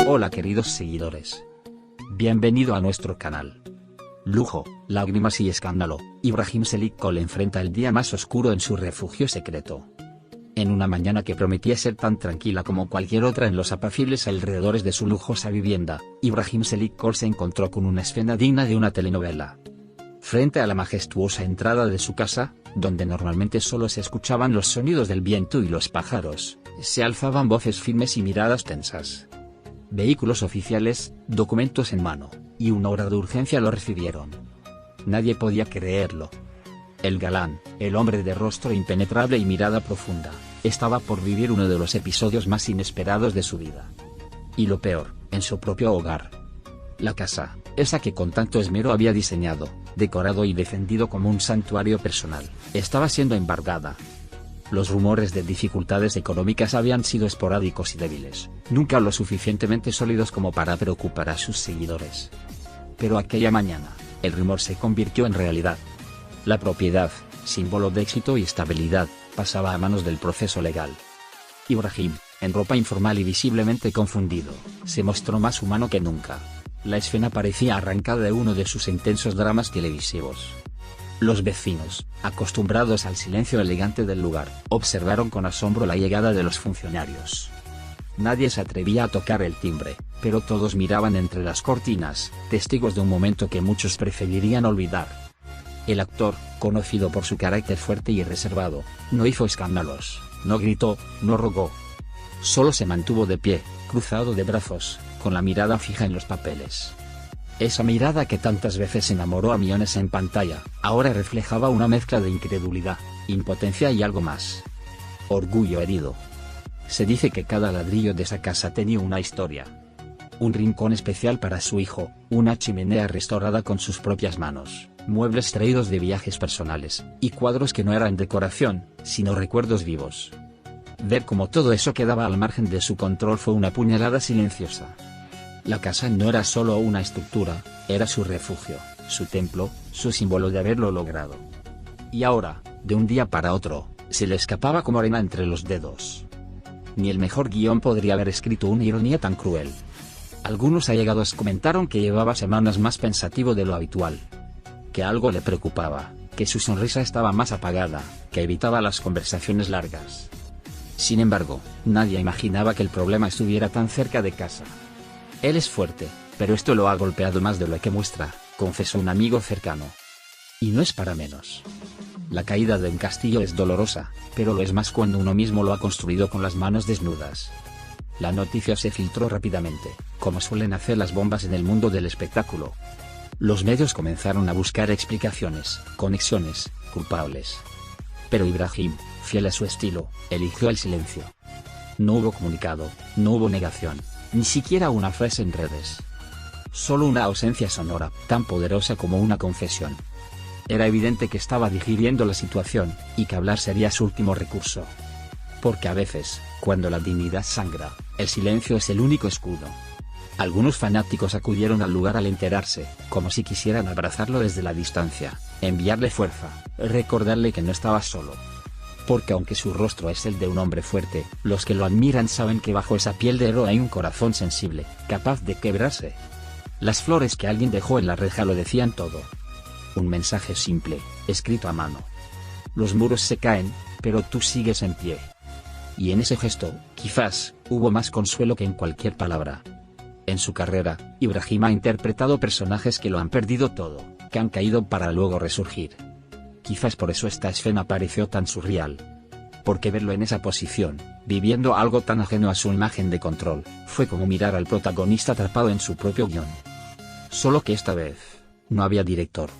Hola queridos seguidores. Bienvenido a nuestro canal. Lujo, lágrimas y escándalo, Ibrahim Selikol enfrenta el día más oscuro en su refugio secreto. En una mañana que prometía ser tan tranquila como cualquier otra en los apacibles alrededores de su lujosa vivienda, Ibrahim Selikol se encontró con una escena digna de una telenovela. Frente a la majestuosa entrada de su casa, donde normalmente solo se escuchaban los sonidos del viento y los pájaros, se alzaban voces firmes y miradas tensas. Vehículos oficiales, documentos en mano, y una hora de urgencia lo recibieron. Nadie podía creerlo. El galán, el hombre de rostro impenetrable y mirada profunda, estaba por vivir uno de los episodios más inesperados de su vida. Y lo peor, en su propio hogar. La casa, esa que con tanto esmero había diseñado, decorado y defendido como un santuario personal, estaba siendo embargada. Los rumores de dificultades económicas habían sido esporádicos y débiles, nunca lo suficientemente sólidos como para preocupar a sus seguidores. Pero aquella mañana, el rumor se convirtió en realidad. La propiedad, símbolo de éxito y estabilidad, pasaba a manos del proceso legal. Ibrahim, en ropa informal y visiblemente confundido, se mostró más humano que nunca. La escena parecía arrancada de uno de sus intensos dramas televisivos. Los vecinos, acostumbrados al silencio elegante del lugar, observaron con asombro la llegada de los funcionarios. Nadie se atrevía a tocar el timbre, pero todos miraban entre las cortinas, testigos de un momento que muchos preferirían olvidar. El actor, conocido por su carácter fuerte y reservado, no hizo escándalos, no gritó, no rogó. Solo se mantuvo de pie, cruzado de brazos, con la mirada fija en los papeles. Esa mirada que tantas veces enamoró a millones en pantalla, ahora reflejaba una mezcla de incredulidad, impotencia y algo más. Orgullo herido. Se dice que cada ladrillo de esa casa tenía una historia. Un rincón especial para su hijo, una chimenea restaurada con sus propias manos, muebles traídos de viajes personales, y cuadros que no eran decoración, sino recuerdos vivos. Ver cómo todo eso quedaba al margen de su control fue una puñalada silenciosa. La casa no era solo una estructura, era su refugio, su templo, su símbolo de haberlo logrado. Y ahora, de un día para otro, se le escapaba como arena entre los dedos. Ni el mejor guión podría haber escrito una ironía tan cruel. Algunos allegados comentaron que llevaba semanas más pensativo de lo habitual. Que algo le preocupaba, que su sonrisa estaba más apagada, que evitaba las conversaciones largas. Sin embargo, nadie imaginaba que el problema estuviera tan cerca de casa. Él es fuerte, pero esto lo ha golpeado más de lo que muestra, confesó un amigo cercano. Y no es para menos. La caída de un castillo es dolorosa, pero lo es más cuando uno mismo lo ha construido con las manos desnudas. La noticia se filtró rápidamente, como suelen hacer las bombas en el mundo del espectáculo. Los medios comenzaron a buscar explicaciones, conexiones, culpables. Pero Ibrahim, fiel a su estilo, eligió el silencio. No hubo comunicado, no hubo negación. Ni siquiera una frase en redes. Solo una ausencia sonora, tan poderosa como una confesión. Era evidente que estaba digiriendo la situación, y que hablar sería su último recurso. Porque a veces, cuando la dignidad sangra, el silencio es el único escudo. Algunos fanáticos acudieron al lugar al enterarse, como si quisieran abrazarlo desde la distancia, enviarle fuerza, recordarle que no estaba solo. Porque aunque su rostro es el de un hombre fuerte, los que lo admiran saben que bajo esa piel de héroe hay un corazón sensible, capaz de quebrarse. Las flores que alguien dejó en la reja lo decían todo. Un mensaje simple, escrito a mano. Los muros se caen, pero tú sigues en pie. Y en ese gesto, quizás, hubo más consuelo que en cualquier palabra. En su carrera, Ibrahim ha interpretado personajes que lo han perdido todo, que han caído para luego resurgir. Quizás por eso esta escena pareció tan surreal. Porque verlo en esa posición, viviendo algo tan ajeno a su imagen de control, fue como mirar al protagonista atrapado en su propio guión. Solo que esta vez, no había director,